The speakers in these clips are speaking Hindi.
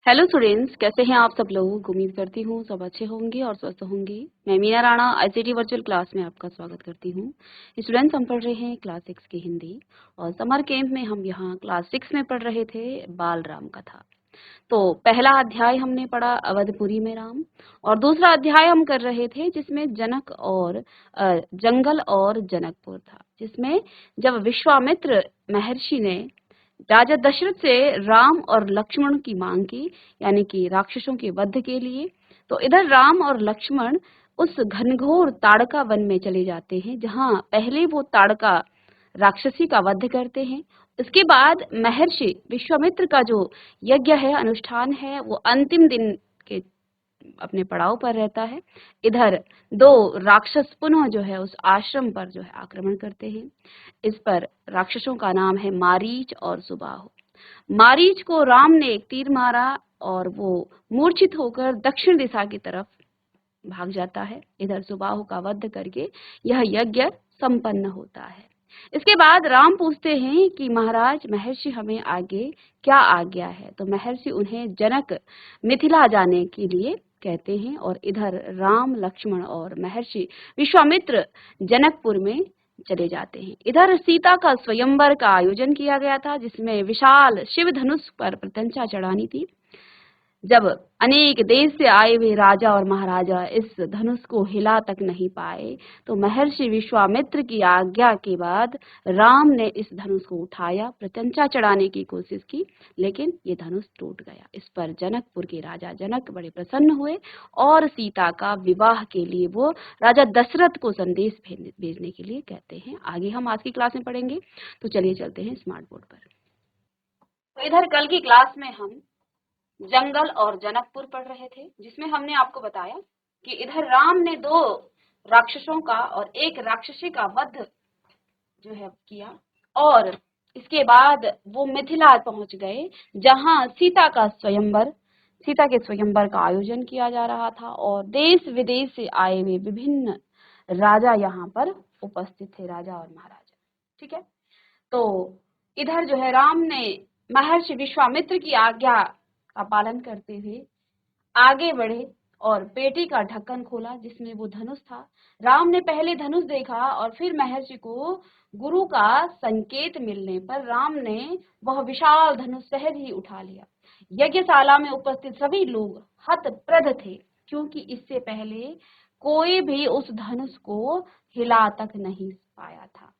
हेलो स्टूडेंट्स, कैसे हैं आप सब लोग। उम्मीद करती हूँ सब अच्छे होंगे और स्वस्थ होंगे। मैं Meena Rana ICT virtual class में आपका स्वागत करती हूँ। स्टूडेंट्स, हम पढ़ रहे हैं क्लास 6 की हिंदी और समर कैंप में हम यहाँ क्लास 6 में पढ़ रहे थे बाल राम कथा। तो पहला अध्याय हमने पढ़ा अवधपुरी में राम, और दूसरा अध्याय हम कर रहे थे जिसमें जनक और जंगल और जनकपुर था, जिसमें जब विश्वामित्र महर्षि ने राजा दशरथ से राम और लक्ष्मण की मांग की, यानी कि राक्षसों के वध के लिए। तो इधर राम और लक्ष्मण उस घनघोर ताड़का वन में चले जाते हैं, जहां पहले वो ताड़का राक्षसी का वध करते हैं। इसके बाद महर्षि विश्वामित्र का जो यज्ञ है, अनुष्ठान है, वो अंतिम दिन के अपने पड़ाव पर रहता है। इधर दो राक्षस पुनः जो है उस आश्रम पर जो है आक्रमण करते हैं। इस पर राक्षसों का नाम है मारीच और सुबाहु। मारीच को राम ने एक तीर मारा और वो मूर्छित होकर दक्षिण दिशा की तरफ भाग जाता है। इधर सुबाहु का वध करके यह यज्ञ संपन्न होता है। इसके बाद राम पूछते हैं कि महाराज महर्षि, हमें आगे क्या आज्ञा है। तो महर्षि उन्हें जनक मिथिला जाने के लिए कहते हैं, और इधर राम, लक्ष्मण और महर्षि विश्वामित्र जनकपुर में चले जाते हैं। इधर सीता का स्वयंवर का आयोजन किया गया था, जिसमें विशाल शिव धनुष पर प्रत्यंचा चढ़ानी थी। जब अनेक देश से आए हुए राजा और महाराजा इस धनुष को हिला तक नहीं पाए, तो महर्षि विश्वामित्र की आज्ञा के बाद राम ने इस धनुष को उठाया, प्रत्यंचा चढ़ाने की कोशिश की, लेकिन ये धनुष टूट गया। इस पर जनकपुर के राजा जनक बड़े प्रसन्न हुए और सीता का विवाह के लिए वो राजा दशरथ को संदेश भेजने के लिए कहते हैं। आगे हम आज की क्लास में पढ़ेंगे, तो चलिए चलते हैं स्मार्ट बोर्ड पर। तो इधर कल की क्लास में हम जंगल और जनकपुर पढ़ रहे थे, जिसमें हमने आपको बताया कि इधर राम ने दो राक्षसों का और एक राक्षसी का वध जो है किया, और इसके बाद वो मिथिला पहुंच गए, जहां सीता के स्वयंवर का आयोजन किया जा रहा था, और देश विदेश से आए हुए विभिन्न राजा यहाँ पर उपस्थित थे, राजा और महाराजा। ठीक है, तो इधर जो है राम ने महर्षि विश्वामित्र की आज्ञा का पालन करते हुए आगे बढ़े और पेटी का ढक्कन खोला, जिसमें वो धनुष था। राम ने पहले धनुष देखा और फिर महर्षि को गुरु का संकेत मिलने पर राम ने वह विशाल धनुष सहज ही उठा लिया। यज्ञशाला में उपस्थित सभी लोग हतप्रभ थे, क्योंकि इससे पहले कोई भी उस धनुष को हिला तक नहीं पाया था।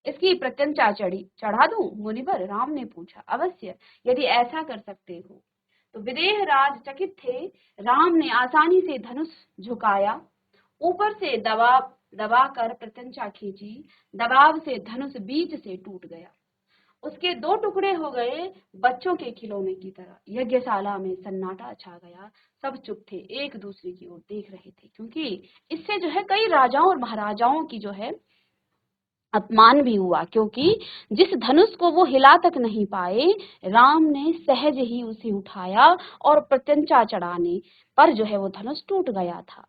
इसकी प्रत्यंचा चढ़ा दूं मुनिवर, राम ने पूछा। अवश्य, यदि ऐसा कर सकते हो। तो विदेह राज चकित थे। राम ने आसानी से धनुष झुकाया, ऊपर से दबा कर प्रत्यंचा खींची। दबाव से धनुष बीच से टूट गया, उसके दो टुकड़े हो गए, बच्चों के खिलौने की तरह। यज्ञशाला में सन्नाटा छा गया, सब चुप थे, एक दूसरे की ओर देख रहे थे, क्योंकि इससे जो है कई राजाओं और महाराजाओं की जो है अपमान भी हुआ, क्योंकि जिस धनुष को वो हिला तक नहीं पाए, राम ने सहज ही उसे उठाया और प्रत्यंचा चढ़ाने पर जो है वो धनुष टूट गया था।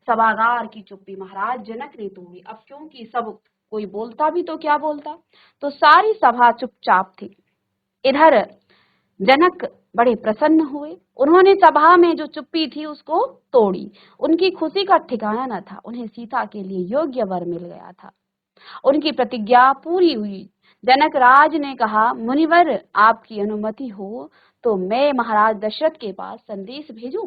सभागार की चुप्पी महाराज जनक ने तोड़ी। अब क्योंकि सब कोई बोलता भी तो क्या बोलता, तो सारी सभा चुपचाप थी। इधर जनक बड़े प्रसन्न हुए, उन्होंने सभा में जो चुप्पी थी उसको तोड़ी। उनकी खुशी का ठिकाना न था, उन्हें सीता के लिए योग्य वर मिल गया था। उनकी प्रतिज्ञा पूरी हुई। जनक राज ने कहा, मुनिवर, आपकी अनुमति हो तो मैं महाराज दशरथ के पास संदेश भेजूं,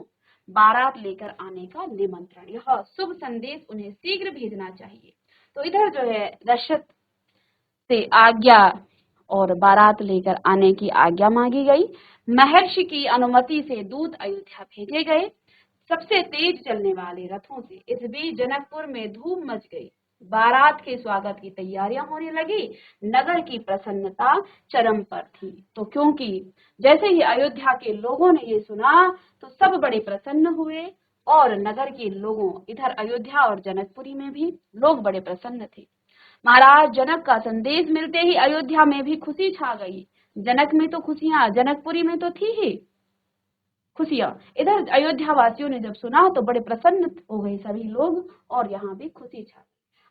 बारात लेकर आने का निमंत्रण। यह शुभ संदेश उन्हें शीघ्र भेजना चाहिए। तो इधर जो है दशरथ से आज्ञा और बारात लेकर आने की आज्ञा मांगी गई। महर्षि की अनुमति से दूत अयोध्या भेजे गए, सबसे तेज चलने वाले रथों से। इस बीच जनकपुर में धूम मच गई। बारात के स्वागत की तैयारियां होने लगी। नगर की प्रसन्नता चरम पर थी। तो क्योंकि जैसे ही अयोध्या के लोगों ने ये सुना, तो सब बड़े प्रसन्न हुए, और नगर के लोगों, इधर अयोध्या और जनकपुरी में भी लोग बड़े प्रसन्न थे। महाराज जनक का संदेश मिलते ही अयोध्या में भी खुशी छा गई। जनक में तो खुशियां, जनकपुरी में तो थी ही खुशियां, इधर अयोध्या वासियों ने जब सुना तो बड़े प्रसन्न हो गए सभी लोग, और यहाँ भी खुशी छा।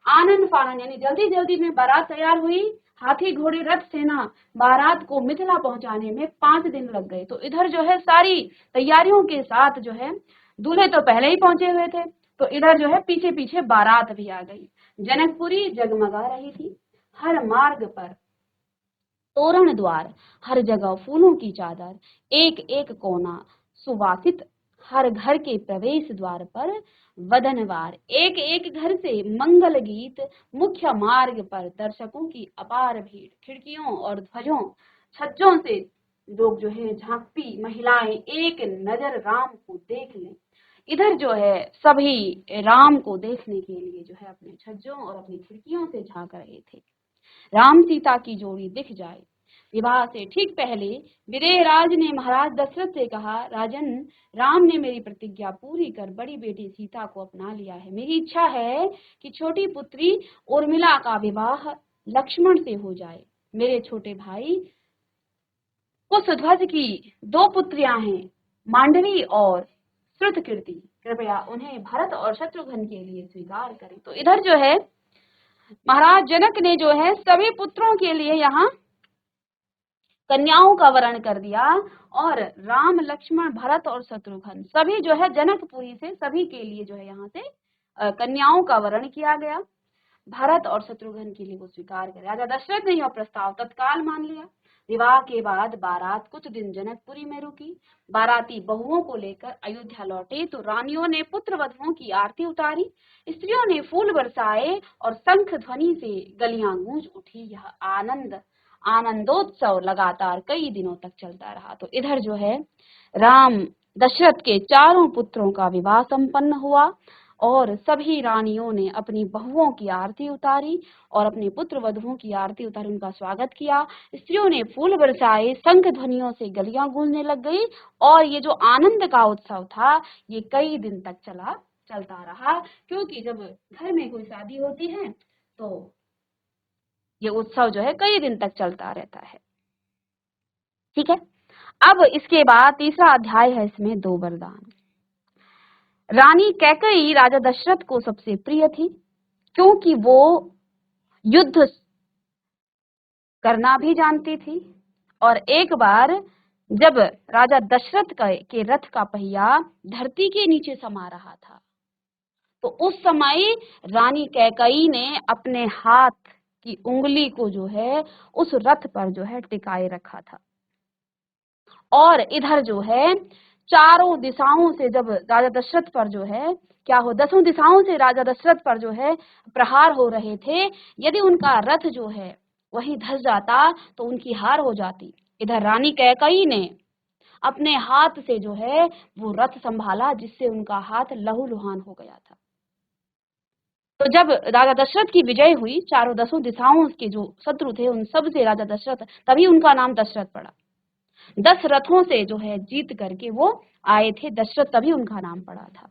आनन फानन यानी जल्दी जल्दी में बारात तैयार हुई। हाथी घोड़े रथ सेना बारात को मिथिला पहुंचाने में 5 दिन लग गए। तो इधर जो है सारी तैयारियों के साथ जो है दूल्हे तो पहले ही पहुंचे हुए थे, तो इधर जो है पीछे पीछे बारात भी आ गई। जनकपुरी जगमगा रही थी, हर मार्ग पर तोरण द्वार, हर जगह फूलों की चादर, एक एक कोना सुवासित, हर घर के प्रवेश द्वार पर वदनवार, एक एक घर से मंगल गीत, मुख्य मार्ग पर दर्शकों की अपार भीड़, खिड़कियों और ध्वजों छज्जों से लोग जो है झांकती महिलाएं एक नजर राम को देख लें। इधर जो है सभी राम को देखने के लिए जो है अपने छज्जों और अपनी खिड़कियों से झांक रहे थे। राम सीता की जोड़ी दिख जाए। विवाह से ठीक पहले विदेहराज ने महाराज दशरथ से कहा, राजन, राम ने मेरी प्रतिज्ञा पूरी कर बड़ी बेटी सीता को अपना लिया है। मेरी इच्छा है कि छोटी पुत्री उर्मिला का विवाह लक्ष्मण से हो जाए। मेरे छोटे भाई कुशध्वज की 2 पुत्रियां हैं, मांडवी और श्रुतकीर्ति, कृपया उन्हें भरत और शत्रुघ्न के लिए स्वीकार करें। तो इधर जो है महाराज जनक ने जो है सभी पुत्रों के लिए यहाँ कन्याओं का वर्ण कर दिया, और राम लक्ष्मण भरत और शत्रुघ्न सभी जो है जनकपुरी से सभी के लिए जो है यहाँ से कन्याओं का वर्ण किया गया। भरत और शत्रुघ्न के लिए वो स्वीकार करे। राजा दशरथ ने यह प्रस्ताव तत्काल मान लिया। विवाह के बाद बारात कुछ दिन जनकपुरी में रुकी। बाराती बहुओं को लेकर अयोध्या लौटे तो रानियों ने पुत्र वधुओं की आरती उतारी, स्त्रियों ने फूल बरसाए और शंख ध्वनि से गलियां गूंज उठी। यह आनंदोत्सव लगातार कई दिनों तक चलता रहा। तो इधर जो है राम दशरथ के 4 पुत्रों का विवाह संपन्न हुआ और सभी रानियों ने अपनी बहुओं की आरती उतारी और अपने पुत्र वधुओं की आरती उतारी, उनका स्वागत किया। स्त्रियों ने फूल बरसाए, शंख ध्वनियों से गलियां गूंजने लग गई, और ये जो आनंद का उत्सव था ये कई दिन तक चलता रहा, क्योंकि जब घर में कोई शादी होती है तो ये उत्सव जो है कई दिन तक चलता रहता है। ठीक है, अब इसके बाद तीसरा अध्याय है, इसमें 2 वरदान। रानी कैकेयी राजा दशरथ को सबसे प्रिय थी, क्योंकि वो युद्ध करना भी जानती थी। और एक बार जब राजा दशरथ के रथ का पहिया धरती के नीचे समा रहा था, तो उस समय रानी कैकेयी ने अपने हाथ की उंगली को जो है उस रथ पर जो है टिकाए रखा था। और इधर जो है चारों दिशाओं से जब राजा दशरथ पर जो है क्या हो 10 दिशाओं से राजा दशरथ पर जो है प्रहार हो रहे थे, यदि उनका रथ जो है वहीं धस जाता तो उनकी हार हो जाती। इधर रानी कैकेयी ने अपने हाथ से जो है वो रथ संभाला, जिससे उनका हाथ लहूलुहान हो गया था। तो जब राजा दशरथ की विजय हुई, चारों 10 दिशाओं के जो शत्रु थे उन सब से राजा दशरथ, तभी उनका नाम दशरथ पड़ा। 10 रथों से जो है जीत करके वो आए थे दशरथ, तभी उनका नाम पड़ा था।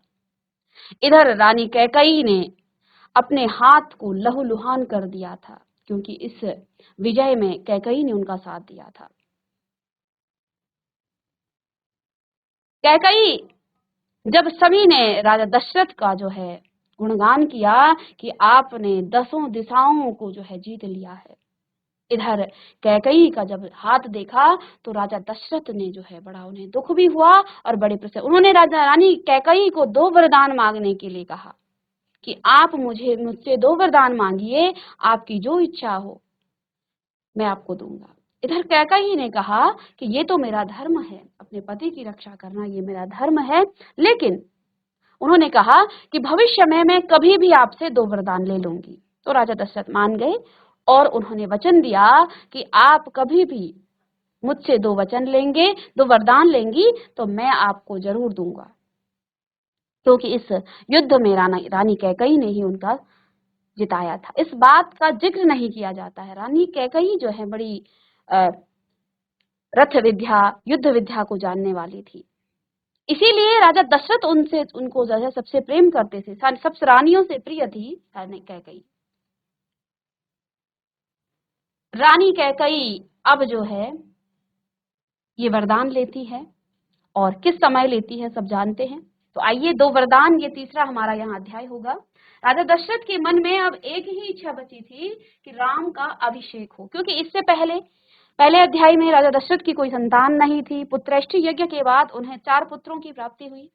इधर रानी कैकेयी ने अपने हाथ को लहूलुहान कर दिया था, क्योंकि इस विजय में कैकेयी ने उनका साथ दिया था। कैकेयी जब सभी ने राजा दशरथ का जो है गुणगान किया कि आपने 10 दिशाओं को जो है जीत लिया है, इधर कैकेयी का जब हाथ देखा तो राजा दशरथ ने जो है बड़ा उन्हें दुख भी हुआ और बड़े प्रसन्न। उन्होंने राजा रानी कैकेयी को 2 वरदान मांगने के लिए कहा कि आप मुझसे 2 वरदान मांगिए, आपकी जो इच्छा हो मैं आपको दूंगा। इधर कैकेयी ने कहा कि ये तो मेरा धर्म है, अपने पति की रक्षा करना ये मेरा धर्म है, लेकिन उन्होंने कहा कि भविष्य में मैं कभी भी आपसे 2 वरदान ले लूंगी। तो राजा दशरथ मान गए और उन्होंने वचन दिया कि आप कभी भी मुझसे 2 वचन लेंगे, 2 वरदान लेंगी तो मैं आपको जरूर दूंगा, क्योंकि इस युद्ध में रानी कैकेयी ने ही उनका जिताया था। इस बात का जिक्र नहीं किया जाता है। रानी कैकेयी जो है बड़ी रथ विद्या, युद्ध विद्या को जानने वाली थी, इसीलिए राजा दशरथ उनको जो है सबसे प्रेम करते थे, सब रानियों से प्रिय थी रानी कैकेयी। रानी कैकेयी अब जो है ये वरदान लेती है, और किस समय लेती है सब जानते हैं। तो आइए 2 वरदान, ये तीसरा हमारा यहाँ अध्याय होगा। राजा दशरथ के मन में अब एक ही इच्छा बची थी कि राम का अभिषेक हो, क्योंकि इससे पहले अध्याय में राजा दशरथ की कोई संतान नहीं थी। पुत्रैष्ठी यज्ञ के बाद उन्हें 4 पुत्रों की प्राप्ति हुई।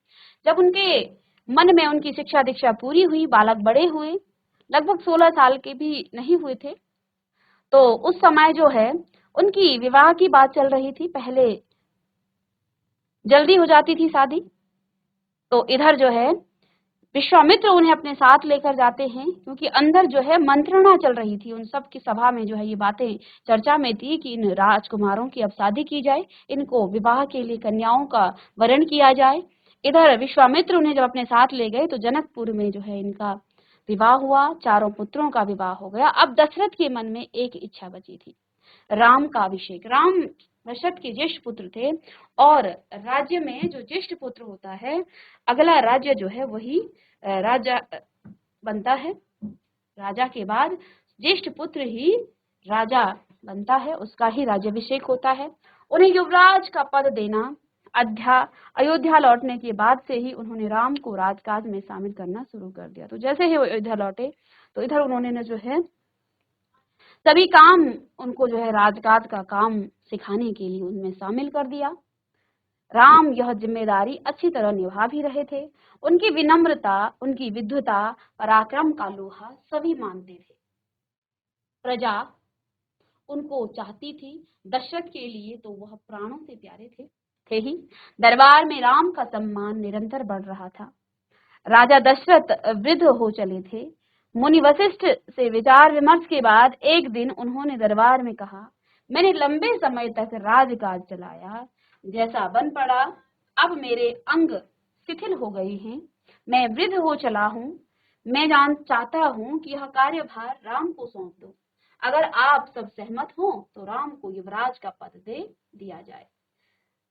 जब उनके मन में उनकी शिक्षा दीक्षा पूरी हुई, बालक बड़े हुए, लगभग 16 साल के भी नहीं हुए थे, तो उस समय जो है उनकी विवाह की बात चल रही थी। पहले जल्दी हो जाती थी शादी, तो इधर जो है विश्वामित्र उन्हें अपने साथ लेकर जाते हैं, क्योंकि अंदर जो है मंत्रणा चल रही थी। उन सब की सभा में जो है ये बातें चर्चा में थी कि इन राजकुमारों की अब शादी की जाए, इनको विवाह के लिए कन्याओं का वरण किया जाए। इधर विश्वामित्र उन्हें जब अपने साथ ले गए तो जनकपुर में जो है इनका विवाह हुआ, 4 पुत्रों का विवाह हो गया। अब दशरथ के मन में एक इच्छा बची थी, राम का अभिषेक। राम दशरथ के ज्येष्ठ पुत्र थे, और राज्य में जो ज्येष्ठ पुत्र होता है, अगला राज्य जो है वही राजा बनता है। राजा के बाद ज्येष्ठ पुत्र ही राजा बनता है, उसका ही राज्याभिषेक होता है। उन्हें युवराज का पद देना अयोध्या लौटने के बाद से ही उन्होंने राम को राजकाज में शामिल करना शुरू कर दिया। तो जैसे ही वो अयोध्या लौटे तो इधर उन्होंने जो है सभी काम, उनको जो है राजकाज का काम सिखाने के लिए उनमें शामिल कर दिया। राम यह जिम्मेदारी अच्छी तरह निभा भी रहे थे। उनकी विनम्रता, उनकी विद्वता, पराक्रम का लोहा सभी मानते थे। प्रजा उनको चाहती थी, दशरथ के लिए तो वह प्राणों से प्यारे थे ही। दरबार में राम का सम्मान निरंतर बढ़ रहा था। राजा दशरथ वृद्ध हो चले थे। मुनि वशिष्ठ से विचार विमर्श के बाद एक दिन उन्होंने दरबार में कहा, मैंने लंबे समय तक राजकाज चलाया, जैसा बन पड़ा अब मेरे अंग शिथिल हो गए हैं, मैं वृद्ध हो चला हूँ, मैं चाहता हूँ कि यह कार्यभार राम को सौंप दो। अगर आप सब सहमत हो तो राम को युवराज का पद दे दिया जाए।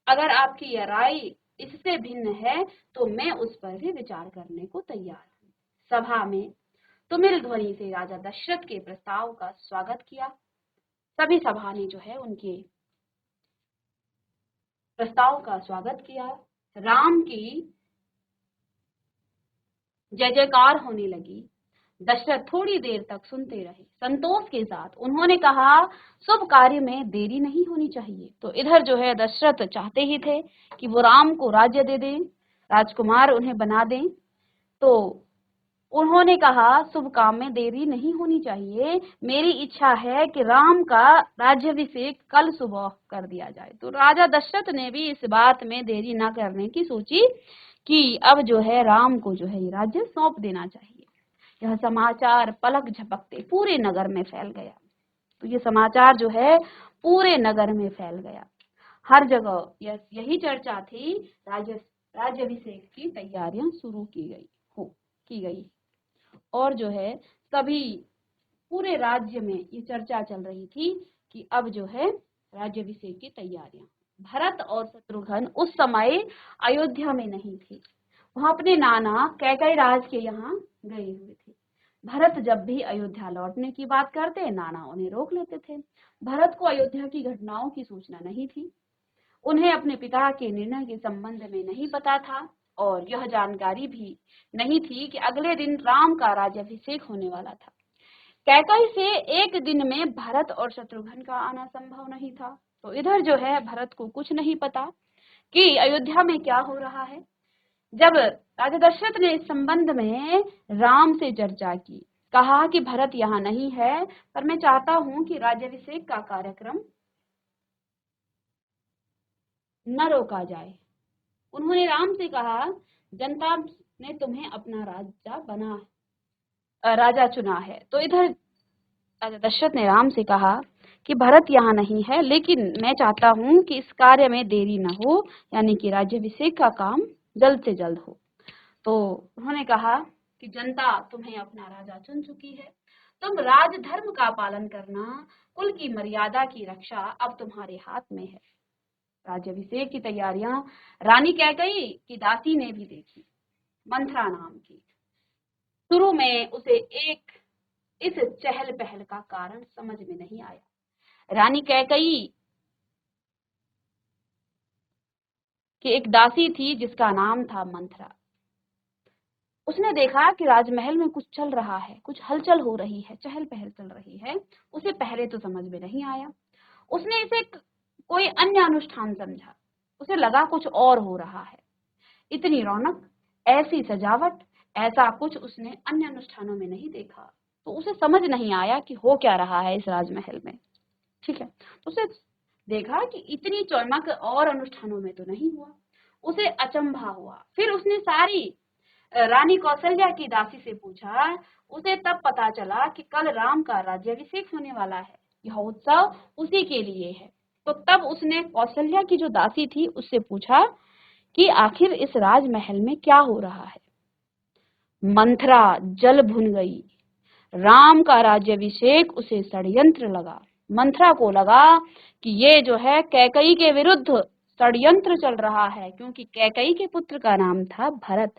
अगर आपकी यह राय इससे भिन्न है तो मैं उस पर भी विचार करने को तैयार हूँ। सभा में तुमिल ध्वनि से राजा दशरथ के प्रस्ताव का स्वागत किया। सभी सभा ने जो है उनके प्रस्ताव का स्वागत किया। राम की जय जयकार होने लगी। दशरथ थोड़ी देर तक सुनते रहे, संतोष के साथ उन्होंने कहा, शुभ कार्य में देरी नहीं होनी चाहिए। तो इधर जो है दशरथ चाहते ही थे कि वो राम को राज्य दे दें, राजकुमार उन्हें बना दें। तो उन्होंने कहा, शुभ काम में देरी नहीं होनी चाहिए, मेरी इच्छा है कि राम का राज्याभिषेक कल सुबह कर दिया जाए। तो राजा दशरथ ने भी इस बात में देरी न करने की सोची कि अब जो है राम को जो है ये राज्य सौंप देना चाहिए। यह समाचार पलक झपकते पूरे नगर में फैल गया। तो ये समाचार जो है पूरे नगर में फैल गया। हर जगह यही चर्चा थी, राज्याभिषेक की तैयारियां शुरू की गई और जो है सभी पूरे राज्य में ये चर्चा चल रही थी कि अब जो है राज्याभिषेक की तैयारियां। भरत और शत्रुघ्न उस समय अयोध्या में नहीं थे, वहां अपने नाना कैकेयी राज के यहाँ गए हुए थे। भरत जब भी अयोध्या लौटने की बात करते, नाना उन्हें रोक लेते थे। भरत को अयोध्या की घटनाओं की सूचना नहीं थी, उन्हें अपने पिता के निर्णय के संबंध में नहीं पता था, और यह जानकारी भी नहीं थी कि अगले दिन राम का राज्याभिषेक होने वाला था। कैकेयी से एक दिन में भरत और शत्रुघ्न का आना संभव नहीं था। तो इधर जो है भरत को कुछ नहीं पता कि अयोध्या में क्या हो रहा है। जब राजा दशरथ ने इस संबंध में राम से चर्चा की, कहा कि भरत यहाँ नहीं है, पर मैं चाहता हूं कि राज्याभिषेक का कार्यक्रम न रोका जाए। उन्होंने राम से कहा, जनता ने तुम्हें अपना राजा चुना है। तो इधर राजा दशरथ ने राम से कहा कि भरत यहाँ नहीं है, लेकिन मैं चाहता हूँ कि इस कार्य में देरी न हो, यानी कि राज्याभिषेक का काम जल्द से जल्द हो। तो उन्होंने कहा कि जनता तुम्हें अपना राजा चुन चुकी है, तुम राजधर्म का पालन करना, कुल की मर्यादा की रक्षा अब तुम्हारे हाथ में है। राज्याभिषेक की तैयारियां रानी कैकेयी की दासी ने भी देखी, मंथरा नाम की। शुरू में उसे इस चहल पहल का कारण समझ में नहीं आया। रानी कैकेयी की एक दासी थी जिसका नाम था मंथरा। उसने देखा कि राजमहल में कुछ चल रहा है, कुछ हलचल हो रही है, चहल पहल चल रही है। उसे पहले तो समझ में नहीं आया, उसने इसे कोई अन्य अनुष्ठान समझा। उसे लगा कुछ और हो रहा है, इतनी रौनक, ऐसी सजावट, ऐसा कुछ उसने अन्य अनुष्ठानों में नहीं देखा। तो उसे समझ नहीं आया कि हो क्या रहा है इस राजमहल में। ठीक है, तो उसे देखा कि इतनी चमक और अनुष्ठानों में तो नहीं हुआ। उसे अचंभा हुआ। फिर उसने सारी रानी कौशल्या की दासी से पूछा। उसे तब पता चला कि कल राम का राज्याभिषेक होने वाला है, यह उत्सव उसी के लिए है। तो तब उसने कौशल्या की जो दासी थी उससे पूछा कि आखिर इस राजमहल में क्या हो रहा है। मंथरा जल भुन गई। राम का राज्याभिषेक उसे षड्यंत्र लगा। मंथरा को लगा कि ये जो है कैकई के विरुद्ध षड्यंत्र चल रहा है, क्योंकि कैकई के पुत्र का नाम था भरत।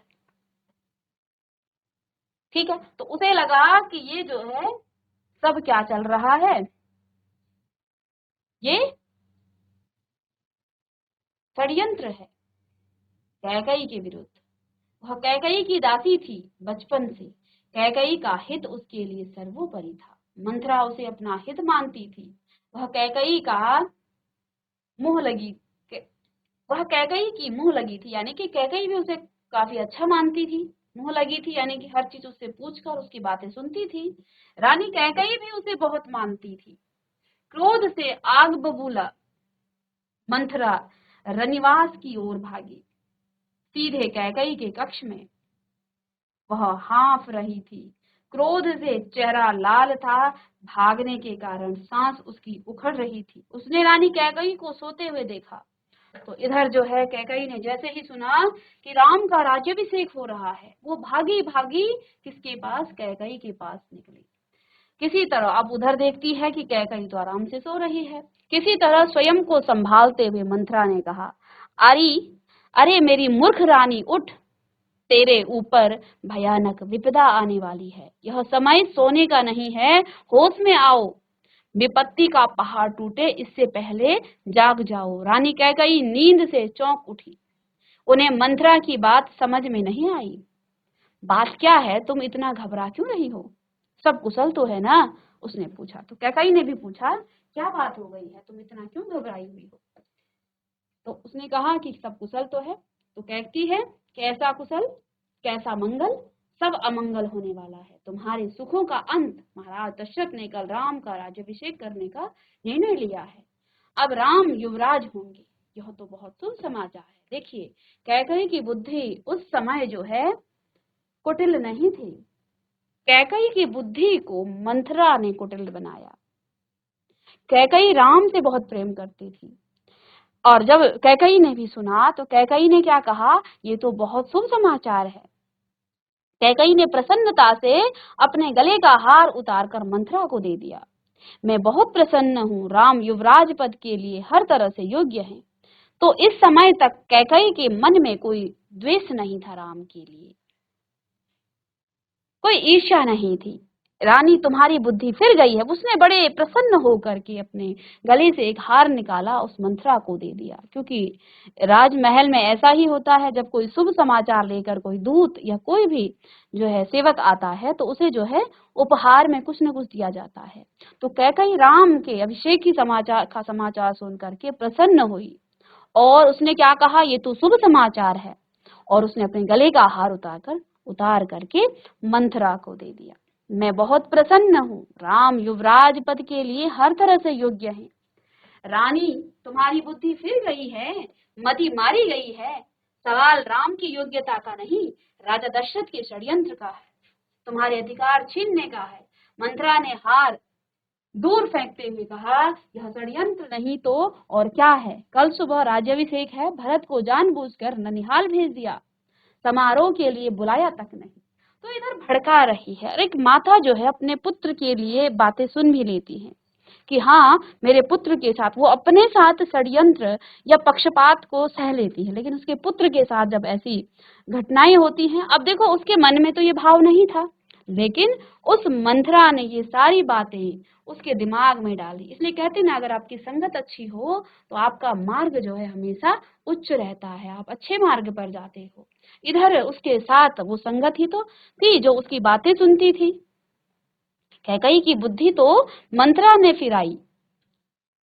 ठीक है, तो उसे लगा कि ये जो है सब क्या चल रहा है, ये षड्यंत्र है कैकई के विरुद्ध। वह कैकई की दासी थी बचपन से। कैकई का हित उसके लिए सर्वोपरि था। मंथरा उसे अपना हित मानती थी। वह कैकई का मुंह लगी वह कैकई की मुंह लगी थी, यानी कि कैकई भी उसे काफी अच्छा मानती थी। मुंह लगी थी यानी कि हर चीज उससे पूछकर उसकी बातें सुनती थी। रानी कैकई भी उसे बहुत मानती थी। क्रोध से आग बबूला मंथरा रनिवास की ओर भागी। सीधे कैकई के कक्ष में वह हाँफ रही थी। क्रोध से चेहरा लाल था। भागने के कारण सांस उसकी उखड़ रही थी। उसने रानी कैकई को सोते हुए देखा। तो इधर जो है कैकई ने जैसे ही सुना कि राम का राज्याभिषेक हो रहा है, वो भागी भागी किसके पास, कैकई के पास निकली। किसी तरह अब उधर देखती है कि कैकई तो आराम से सो रही है। किसी तरह स्वयं को संभालते हुए मंथरा ने कहा, अरे अरे मेरी मूर्ख रानी, उठ, तेरे ऊपर भयानक विपदा आने वाली है। यह समय सोने का नहीं है, होश में आओ। विपत्ति का पहाड़ टूटे इससे पहले जाग जाओ। रानी कैकई नींद से चौंक उठी। उन्हें मंथरा की बात समझ में नहीं आई। बात क्या है, तुम इतना घबरा क्यों रही हो? सब कुशल तो है ना? उसने पूछा। तो कैकई ने भी पूछा, क्या बात हो गई है, तुम इतना क्यों घबराई हुई हो? तो उसने कहा कि सब कुशल तो है। तो कहती है, कैसा कुशल, कैसा मंगल? सब अमंगल होने वाला है। तुम्हारे सुखों का अंत। महाराज दशरथ ने कल राम का राज्याभिषेक करने का निर्णय लिया है। अब राम युवराज होंगे। यह तो बहुत शुभ समाचार है। देखिए, कैकई की बुद्धि उस समय जो है कुटिल नहीं थी। कैकई की बुद्धि को मंथरा ने कुटिल बनाया। कैकई राम से बहुत प्रेम करती थी। और जब कैकई ने भी सुना तो कैकई ने क्या कहा, ये तो बहुत शुभ समाचार है। कैकई ने प्रसन्नता से अपने गले का हार उतारकर मंथरा को दे दिया। मैं बहुत प्रसन्न हूँ, राम युवराज पद के लिए हर तरह से योग्य हैं। तो इस समय तक कैकई के मन में कोई द्वेष नहीं था राम के लिए, कोई ईर्ष्या नहीं थी। रानी तुम्हारी बुद्धि फिर गई है। उसने बड़े प्रसन्न होकर के अपने गले से एक हार निकाला, उस मंथरा को दे दिया। क्योंकि राजमहल में ऐसा ही होता है, जब कोई शुभ समाचार लेकर कोई दूत या कोई भी जो है सेवक आता है तो उसे जो है उपहार में कुछ न कुछ दिया जाता है। तो कैकई राम के अभिषेक की समाचार सुन करके प्रसन्न हुई और उसने क्या कहा, ये तो शुभ समाचार है। और उसने अपने गले का हार उतार करके मंथरा को दे दिया। मैं बहुत प्रसन्न हूँ, राम युवराज पद के लिए हर तरह से योग्य हैं। रानी तुम्हारी बुद्धि फिर गई है, मति मारी गई है। सवाल राम की योग्यता का नहीं, राजा दशरथ के षड्यंत्र का है, तुम्हारे अधिकार छीनने का है। मंथरा ने हार दूर फेंकते हुए कहा, यह षड्यंत्र नहीं तो और क्या है। कल सुबह राज्याभिषेक है, भरत को जानबूझकर ननिहाल भेज दिया, समारोह के लिए बुलाया तक नहीं। तो इधर भड़का रही है। और एक माता जो है अपने पुत्र के लिए बातें सुन भी लेती है कि हाँ, मेरे पुत्र के साथ, वो अपने साथ षड्यंत्र या पक्षपात को सह लेती है, लेकिन उसके पुत्र के साथ जब ऐसी घटनाएं होती हैं, अब देखो उसके मन में तो ये भाव नहीं था, लेकिन उस मंथरा ने ये सारी बातें उसके दिमाग में डाली। इसलिए कहते ना, अगर आपकी संगत अच्छी हो तो आपका मार्ग जो है हमेशा उच्च रहता है, आप अच्छे मार्ग पर जाते हो। इधर उसके साथ वो संगत ही तो थी जो उसकी बातें सुनती थी। कैकई की बुद्धि तो मंथरा ने फिराई,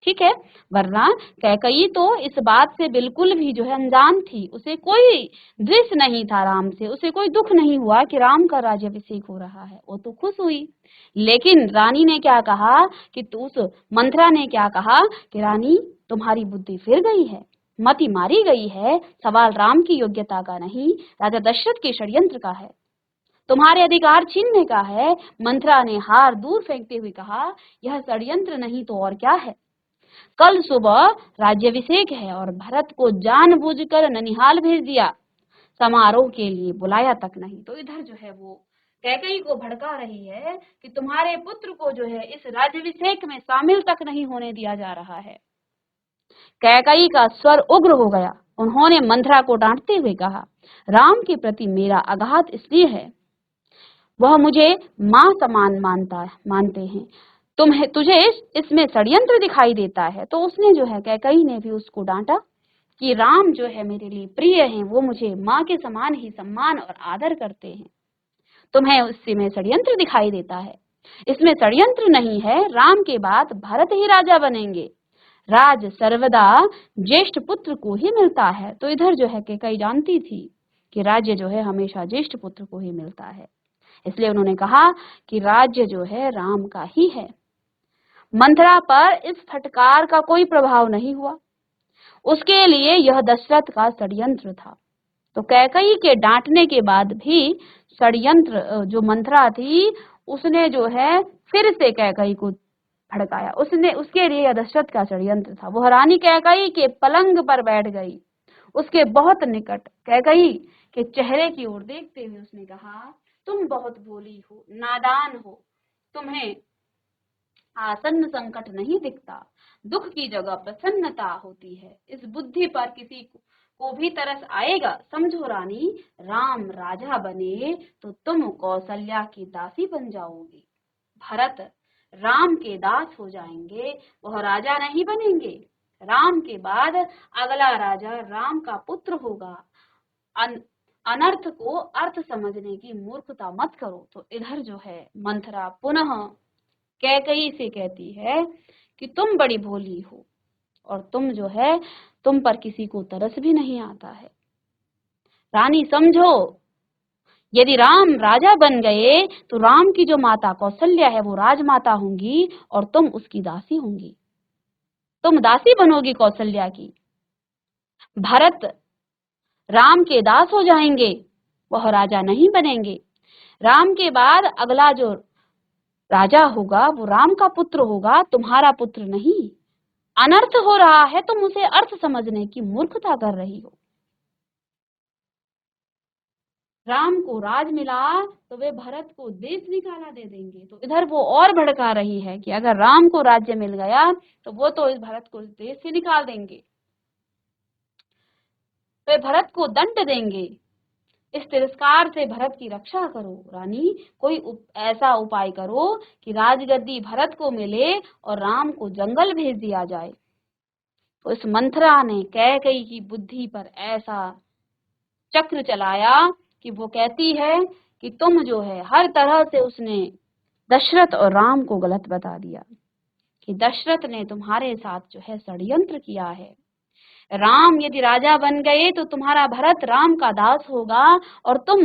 ठीक है, वरना कैकई तो इस बात से बिल्कुल भी जो है अनजान थी। उसे कोई दृश्य नहीं था राम से, उसे कोई दुख नहीं हुआ कि राम का राज्याभिषेक हो रहा है। वो तो खुश हुई। लेकिन रानी ने क्या कहा कि उस मंथरा ने क्या कहा कि रानी, तुम्हारी बुद्धि फिर गई है, मति मारी गई है। सवाल राम की योग्यता का नहीं, राजा दशरथ के षड्यंत्र का है, तुम्हारे अधिकार छीनने का है। मंथरा ने हार दूर फेंकते हुए कहा, यह षड्यंत्र नहीं तो और क्या है। कल सुबह राज्याभिषेक है और भरत को जानबूझकर ननिहाल भेज दिया, समारोह के लिए बुलाया तक नहीं। तो इधर जो है वो कैकई को भड़का रही है कि तुम्हारे पुत्र को जो है इस राज्याभिषेक में शामिल तक नहीं होने दिया जा रहा है। कैकई का स्वर उग्र हो गया। उन्होंने मंथरा को डांटते हुए कहा, राम के प्रति मेरा आघात इसलिए है, वह मुझे माँ समान मानते हैं, तुझे इसमें षड्यंत्र दिखाई देता है। तो उसने जो है कैकई ने भी उसको डांटा कि राम जो है मेरे लिए प्रिय हैं, वो मुझे माँ के समान ही सम्मान और आदर करते हैं, तुम्हें उससे में षड्यंत्र दिखाई देता है। इसमें षड्यंत्र नहीं है, राम के बाद भरत ही राजा बनेंगे, राज सर्वदा ज्येष्ठ पुत्र को ही मिलता है। तो इधर जो है कैकई जानती थी कि राज्य जो है हमेशा ज्येष्ठ पुत्र को ही मिलता है, इसलिए उन्होंने कहा कि राज्य जो है राम का ही है। मंथरा पर इस फटकार का कोई प्रभाव नहीं हुआ, उसके लिए यह दशरथ का षड्यंत्र था। तो कैकई के डांटने के बाद भी षड्यंत्र जो मंथरा थी उसने जो है फिर से कैकई को भड़काया। उसने उसके लिए यह दशरथ का षड्यंत्र था। वह रानी कैकई के पलंग पर बैठ गई, उसके बहुत निकट कैकई के चेहरे की ओर देखते हुए उसने कहा, तुम बहुत भोली हो, नादान हो, तुम्हें आसन्न संकट नहीं दिखता, दुख की जगह प्रसन्नता होती है। इस बुद्धि पर किसी को भी तरस आएगा। समझो रानी, राम राजा बने तो तुम कौशल्या की दासी बन जाओगी, भरत राम के दास हो जाएंगे, वह राजा नहीं बनेंगे। राम के बाद अगला राजा राम का पुत्र होगा। अनर्थ को अर्थ समझने की मूर्खता मत करो। तो इधर जो है मंथरा पुनः कैकई से कहती है कि तुम बड़ी भोली हो और तुम पर किसी को तरस भी नहीं आता है। रानी समझो, यदि राम राजा बन गए तो राम की जो माता कौशल्या है वो राजमाता होंगी और तुम उसकी दासी होंगी, तुम दासी बनोगी कौशल्या की। भरत राम के दास हो जाएंगे, वह राजा नहीं बनेंगे। राम के बाद अगला जो राजा होगा वो राम का पुत्र होगा, तुम्हारा पुत्र नहीं। अनर्थ हो रहा है, तुम उसे अर्थ समझने की मूर्खता कर रही हो। राम को राज मिला तो वे भरत को देश निकाला दे देंगे। तो इधर वो और भड़का रही है कि अगर राम को राज्य मिल गया तो वो तो इस भरत को देश से निकाल देंगे, वे भरत को दंड देंगे। इस तिरस्कार से भरत की रक्षा करो रानी, कोई ऐसा उपाय करो कि राजगद्दी भरत को मिले और राम को जंगल भेज दिया जाए। तो इस मंथरा ने कैकई की बुद्धि पर ऐसा चक्र चलाया कि वो कहती है कि तुम जो है हर तरह से उसने दशरथ और राम को गलत बता दिया कि दशरथ ने तुम्हारे साथ जो है षड्यंत्र किया है। राम यदि राजा बन गए तो तुम्हारा भरत राम का दास होगा और तुम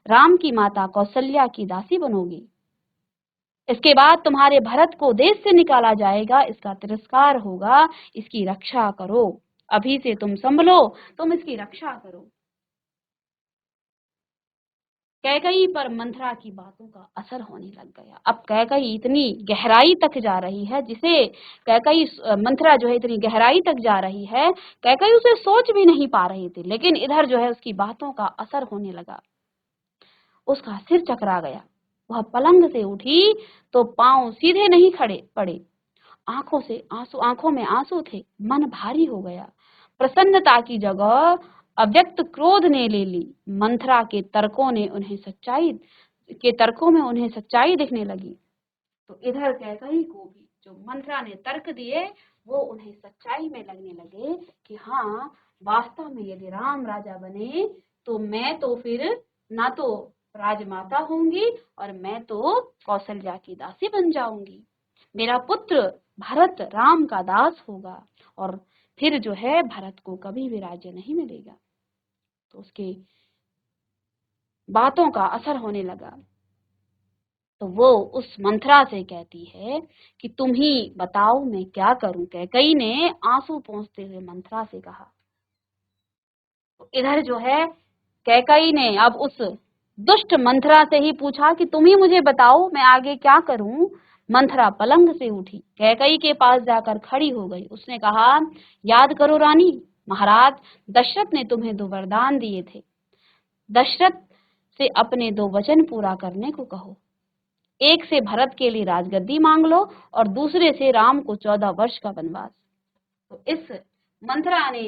राम की माता कौशल्या की दासी बनोगी। इसके बाद तुम्हारे भरत को देश से निकाला जाएगा, इसका तिरस्कार होगा, इसकी रक्षा करो। अभी से तुम संभलो, तुम इसकी रक्षा करो। कैकई पर मंथरा की बातों का असर होने लग गया। अब कैकई इतनी गहराई तक जा रही है, जिसे कैकई मंथरा जो है इतनी गहराई तक जा रही है, कैकई उसे सोच भी नहीं पा रही थी। लेकिन इधर जो है उसकी बातों का असर होने लगा, उसका सिर चकरा गया। वह पलंग से उठी तो पांव सीधे नहीं खड़े पड़े, आंखों में आंसू थे, मन भारी हो गया। प्रसन्नता की जगह अव्यक्त क्रोध ने ले ली। मंथरा के तर्कों ने उन्हें सच्चाई के तर्कों में उन्हें सच्चाई दिखने लगी। तो इधर कैकई को भी जो मंथरा ने तर्क दिए वो उन्हें सच्चाई में लगने लगे कि हाँ, वास्तव में यदि राम राजा बने तो मैं तो फिर ना तो राजमाता होंगी और मैं तो कौशल्या की दासी बन जाऊंगी। मेरा पुत्र भरत राम का दास होगा और फिर जो है भरत को कभी भी राज्य नहीं मिलेगा। तो उसके बातों का असर होने लगा। तो वो उस मंथरा से कहती है कि तुम ही बताओ मैं क्या करूं। कैकई ने आंसू पोंछते हुए मंथरा से कहा। तो इधर जो है कैकई ने अब उस दुष्ट मंथरा से ही पूछा कि तुम ही मुझे बताओ मैं आगे क्या करूं। मंथरा पलंग से उठी, कैकई के पास जाकर खड़ी हो गई। उसने कहा, याद करो रानी, महाराज दशरथ ने तुम्हें 2 वरदान दिए थे। दशरथ से अपने 2 वचन पूरा करने को कहो। एक से भरत के लिए राजगद्दी मांग लो और दूसरे से राम को 14 वर्ष का वनवास। तो इस मंथरा ने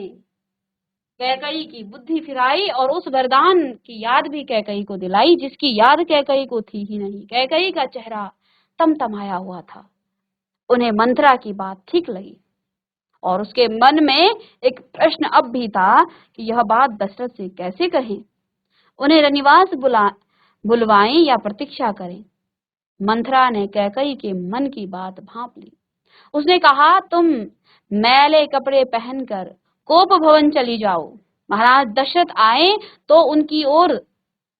कैकई की बुद्धि फिराई और उस वरदान की याद भी कैकई को दिलाई जिसकी याद कैकई को थी ही नहीं। कैकई का चेहरा तमतमाया हुआ था। उन्हें मंथरा की बात ठीक लगी और उसके मन में एक प्रश्न अब भी था कि यह बात दशरथ से कैसे कहें, उन्हें रनिवास बुलवाएं या प्रतीक्षा करें। मंथरा ने कैकई के मन की बात भांप ली। उसने कहा, तुम मैले कपड़े पहनकर कोप भवन चली जाओ। महाराज दशरथ आए तो उनकी ओर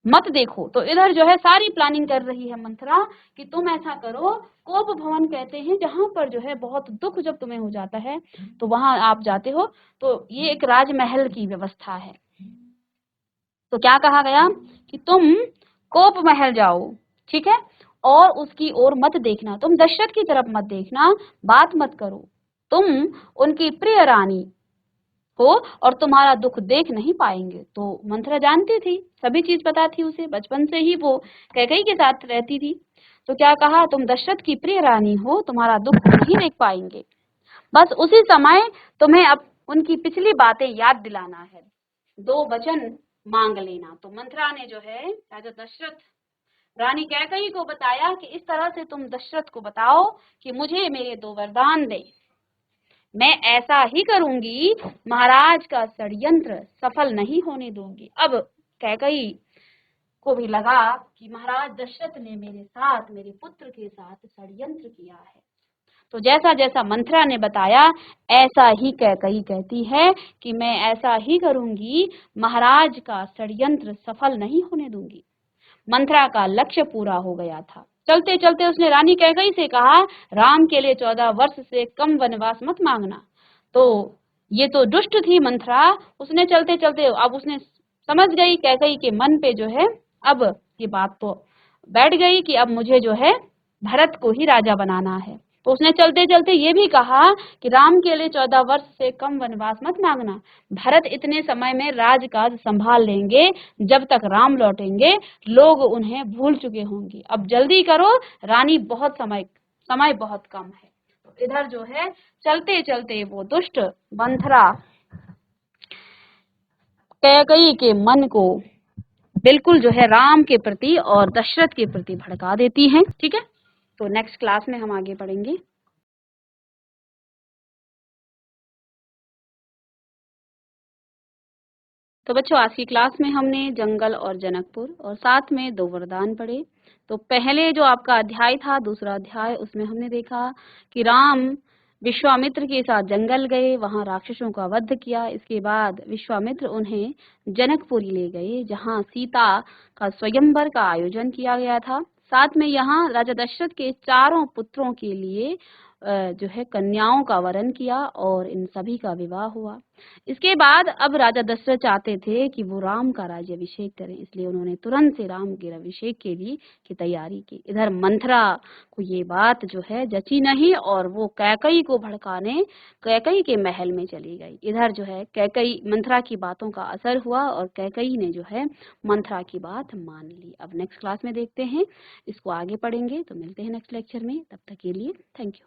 मत देखो। तो इधर जो है सारी प्लानिंग कर रही है मंथरा कि तुम ऐसा करो, कोप भवन कहते हैं जहां पर जो है बहुत दुख जब तुम्हें हो जाता है तो वहां आप जाते हो। तो ये एक राजमहल की व्यवस्था है। तो क्या कहा गया कि तुम कोप महल जाओ, ठीक है, और उसकी ओर मत देखना, तुम दशरथ की तरफ मत देखना, बात मत करो। तुम उनकी प्रिय रानी हो और तुम्हारा दुख देख नहीं पाएंगे। तो मंथरा जानती थी, सभी चीज पता थी उसे, बचपन से ही वो कैकई के साथ रहती थी। तो क्या कहा, तुम दशरथ की प्रिय रानी हो, तुम्हारा दुख नहीं देख पाएंगे। बस उसी समय तुम्हें अब उनकी पिछली बातें याद दिलाना है, 2 वचन मांग लेना। तो मंथरा ने जो है राजा दशरथ रानी कैकई को बताया कि इस तरह से तुम दशरथ को बताओ कि मुझे मेरे 2 वरदान दे, मैं ऐसा ही करूंगी, महाराज का षड्यंत्र सफल नहीं होने दूंगी। अब कैकई को भी लगा कि महाराज दशरथ ने मेरे साथ, मेरे पुत्र के साथ षड्यंत्र किया है। तो जैसा जैसा मंथरा ने बताया ऐसा ही कैकई कहती है कि मैं ऐसा ही करूंगी, महाराज का षड्यंत्र सफल नहीं होने दूंगी। मंथरा का लक्ष्य पूरा हो गया था। चलते चलते उसने रानी कैकई से कहा, राम के लिए 14 वर्ष से कम वनवास मत मांगना। तो ये तो दुष्ट थी मंथरा, उसने चलते चलते अब उसने समझ गई कैकई के मन पे जो है अब ये बात तो बैठ गई कि अब मुझे जो है भरत को ही राजा बनाना है। तो उसने चलते चलते ये भी कहा कि राम के लिए 14 वर्ष से कम वनवास मत मांगना, भरत इतने समय में राजकाज संभाल लेंगे, जब तक राम लौटेंगे लोग उन्हें भूल चुके होंगे। अब जल्दी करो, रानी बहुत समय बहुत कम है। तो इधर जो है चलते चलते वो दुष्ट मंथरा कैकई के मन को बिल्कुल जो है राम के प्रति और दशरथ के प्रति भड़का देती हैं। ठीक है, तो नेक्स्ट क्लास में हम आगे पढ़ेंगे। तो बच्चों आज की क्लास में हमने जंगल और जनकपुर और साथ में 2 वरदान पढ़े। तो पहले जो आपका अध्याय था, दूसरा अध्याय, उसमें हमने देखा कि राम विश्वामित्र के साथ जंगल गए, वहां राक्षसों का वध किया। इसके बाद विश्वामित्र उन्हें जनकपुरी ले गए जहां सीता का स्वयंवर का आयोजन किया गया था। साथ में यहाँ राजा दशरथ के 4 पुत्रों के लिए जो है कन्याओं का वरण किया और इन सभी का विवाह हुआ। इसके बाद अब राजा दशरथ चाहते थे कि वो राम का राज्याभिषेक करें, इसलिए उन्होंने तुरंत से राम के अभिषेक के लिए की तैयारी की। इधर मंथरा को ये बात जो है जची नहीं और वो कैकई को भड़काने कैकई के महल में चली गई। इधर जो है कैकई मंथरा की बातों का असर हुआ और कैकई ने जो है मंथरा की बात मान ली। अब नेक्स्ट क्लास में देखते हैं, इसको आगे पढ़ेंगे। तो मिलते हैं नेक्स्ट लेक्चर में, तब तक के लिए थैंक यू।